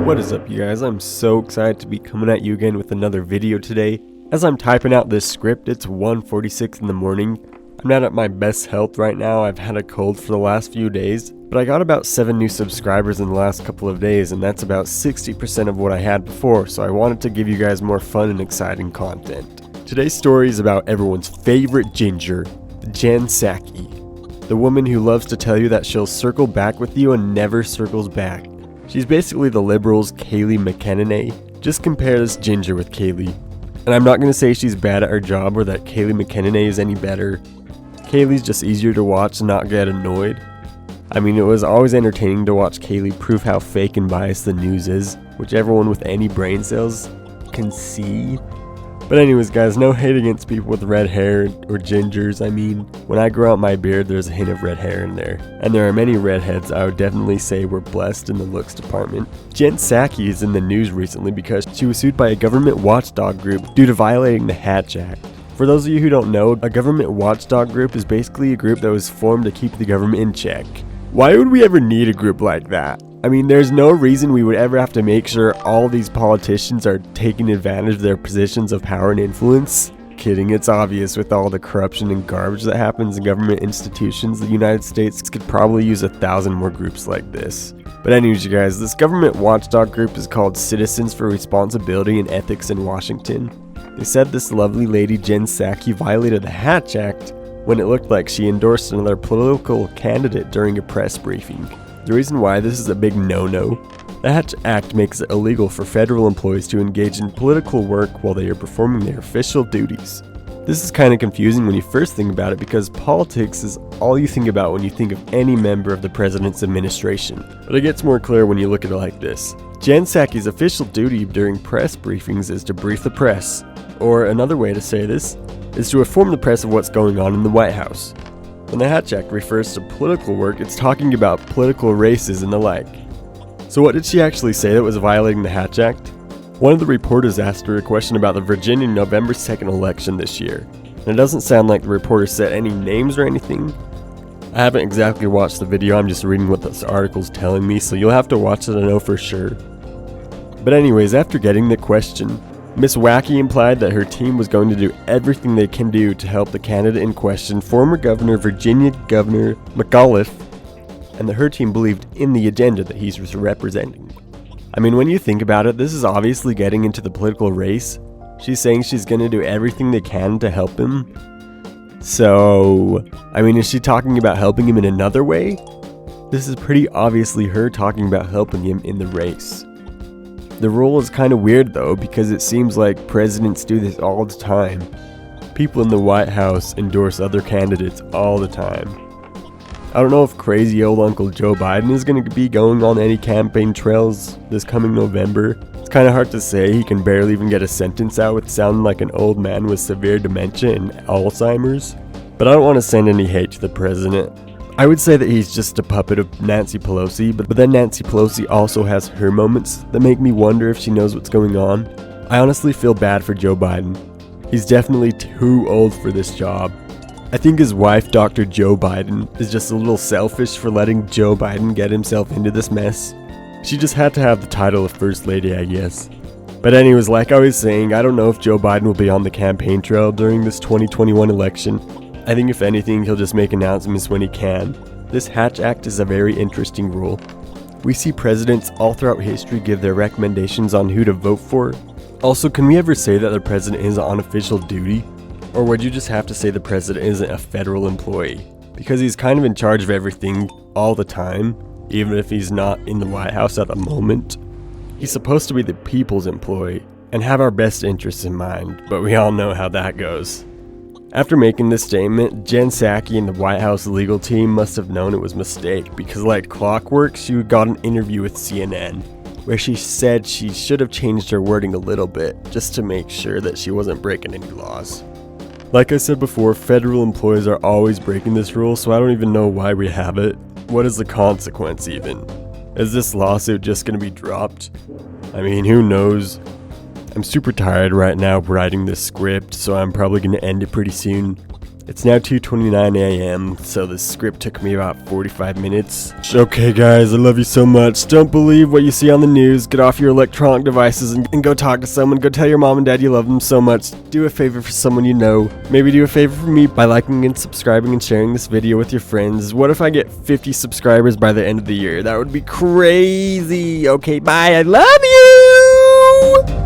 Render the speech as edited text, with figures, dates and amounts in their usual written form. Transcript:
What is up, you guys? I'm so excited to be coming at you again with another video today. As I'm typing out this script, it's 1:46 in the morning. I'm not at my best health right now. I've had a cold for the last few days, but I got about 7 new subscribers in the last couple of days, and that's about 60% of what I had before, so I wanted to give you guys more fun and exciting content. Today's story is about everyone's favorite ginger, Jen Psaki, the woman who loves to tell you that she'll circle back with you and never circles back. She's basically the Liberals' Kayleigh McEnany. Just compare this ginger with Kayleigh. And I'm not going to say she's bad at her job or that Kayleigh McEnany is any better. Kayleigh's just easier to watch and not get annoyed. I mean, it was always entertaining to watch Kayleigh prove how fake and biased the news is, which everyone with any brain cells can see. But anyways, guys, no hate against people with red hair or gingers. I mean, when I grow out my beard, there's a hint of red hair in there. And there are many redheads I would definitely say were blessed in the looks department. Jen Psaki is in the news recently because she was sued by a government watchdog group due to violating the Hatch Act. For those of you who don't know, a government watchdog group is basically a group that was formed to keep the government in check. Why would we ever need a group like that? I mean, there's no reason we would ever have to make sure all these politicians are taking advantage of their positions of power and influence. Kidding, it's obvious with all the corruption and garbage that happens in government institutions. The United States could probably use 1,000 more groups like this. But anyways, you guys, this government watchdog group is called Citizens for Responsibility and Ethics in Washington. They said this lovely lady, Jen Psaki, violated the Hatch Act when it looked like she endorsed another political candidate during a press briefing. The reason why this is a big no-no, the Hatch Act makes it illegal for federal employees to engage in political work while they are performing their official duties. This is kind of confusing when you first think about it because politics is all you think about when you think of any member of the president's administration. But it gets more clear when you look at it like this. Jen Psaki's official duty during press briefings is to brief the press, or another way to say this is to inform the press of what's going on in the White House. When the Hatch Act refers to political work, it's talking about political races and the like. So what did she actually say that was violating the Hatch Act? One of the reporters asked her a question about the Virginia November 2nd election this year, and it doesn't sound like the reporter said any names or anything. I haven't exactly watched the video, I'm just reading what this article's telling me, so you'll have to watch it to know for sure. But anyways, after getting the question, Ms. Wacky implied that her team was going to do everything they can do to help the candidate in question, former Virginia Governor McAuliffe, and that her team believed in the agenda that he's representing. I mean, when you think about it, this is obviously getting into the political race. She's saying she's going to do everything they can to help him. So, I mean, is she talking about helping him in another way? This is pretty obviously her talking about helping him in the race. The rule is kind of weird though, because it seems like presidents do this all the time. People in the White House endorse other candidates all the time. I don't know if crazy old Uncle Joe Biden is going to be going on any campaign trails this coming November. It's kind of hard to say. He can barely even get a sentence out with sounding like an old man with severe dementia and Alzheimer's. But I don't want to send any hate to the president. I would say that he's just a puppet of Nancy Pelosi, but then Nancy Pelosi also has her moments that make me wonder if she knows what's going on. I honestly feel bad for Joe Biden. He's definitely too old for this job. I think his wife, Dr. Joe Biden, is just a little selfish for letting Joe Biden get himself into this mess. She just had to have the title of First Lady, I guess. But anyways, like I was saying, I don't know if Joe Biden will be on the campaign trail during this 2021 election. I think if anything, he'll just make announcements when he can. This Hatch Act is a very interesting rule. We see presidents all throughout history give their recommendations on who to vote for. Also, can we ever say that the president is on official duty? Or would you just have to say the president isn't a federal employee? Because he's kind of in charge of everything all the time, even if he's not in the White House at the moment. He's supposed to be the people's employee and have our best interests in mind, but we all know how that goes. After making this statement, Jen Psaki and the White House legal team must have known it was a mistake because like clockwork, she got an interview with CNN where she said she should have changed her wording a little bit just to make sure that she wasn't breaking any laws. Like I said before, federal employees are always breaking this rule, so I don't even know why we have it. What is the consequence even? Is this lawsuit just going to be dropped? I mean, who knows? I'm super tired right now writing this script, so I'm probably going to end it pretty soon. It's now 2:29 a.m., so this script took me about 45 minutes. Okay guys, I love you so much. Don't believe what you see on the news. Get off your electronic devices and go talk to someone. Go tell your mom and dad you love them so much. Do a favor for someone you know. Maybe do a favor for me by liking and subscribing and sharing this video with your friends. What if I get 50 subscribers by the end of the year? That would be crazy. Okay, bye. I love you!